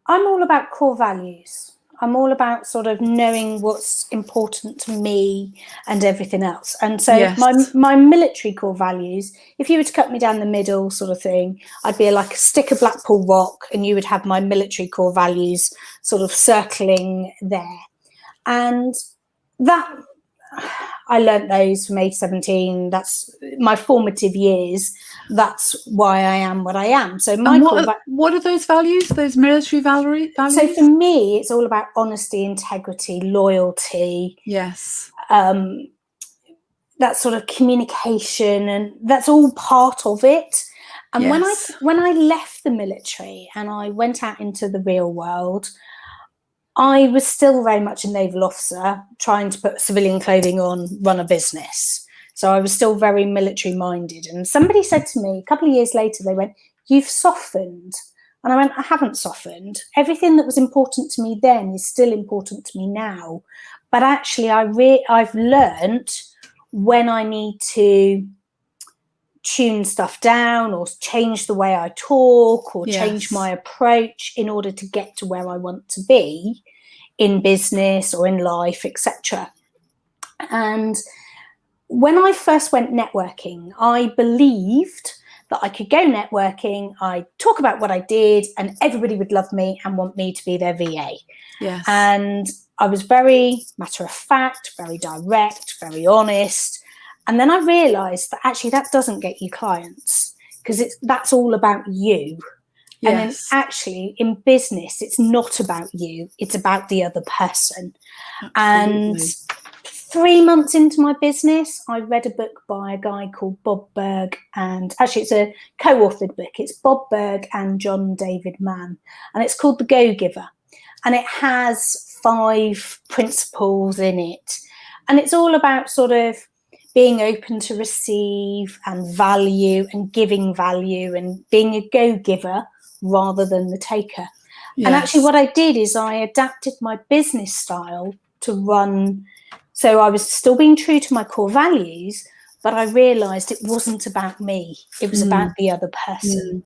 I'm all about core values. I'm all about sort of knowing what's important to me and everything else. And so Yes. my military core values, if you were to cut me down the middle sort of thing, I'd be like a stick of Blackpool rock, and you would have my military core values sort of circling there. And that, I learnt those from age 17. That's my formative years. That's why I am what I am. So what are those values? Those military values? So for me, it's all about honesty, integrity, loyalty. Yes. That sort of communication, and that's all part of it. And yes. when I left the military and I went out into the real world, I was still very much a naval officer trying to put civilian clothing on, run a business. So I was still very military minded. And somebody said to me a couple of years later, they went, "You've softened." And I went, "I haven't softened. Everything that was important to me then is still important to me now. But actually, I've learned when I need to tune stuff down or change the way I talk or change my approach in order to get to where I want to be in business or in life, etc." And when I first went networking, I believed that I could go networking, I'd talk about what I did, and everybody would love me and want me to be their VA. Yes. And I was very matter of fact, very direct, very honest. And then I realised that actually that doesn't get you clients, because that's all about you. Yes. And then actually in business, it's not about you, it's about the other person. Absolutely. And 3 months into my business, I read a book by a guy called Bob Berg, and actually it's a co-authored book. It's Bob Berg and John David Mann, and it's called The Go-Giver. And it has 5 principles in it. And it's all about sort of being open to receive and value and giving value and being a go-giver rather than the taker. Yes. And actually what I did is I adapted my business style to run. So I was still being true to my core values, but I realised it wasn't about me. It was about the other person.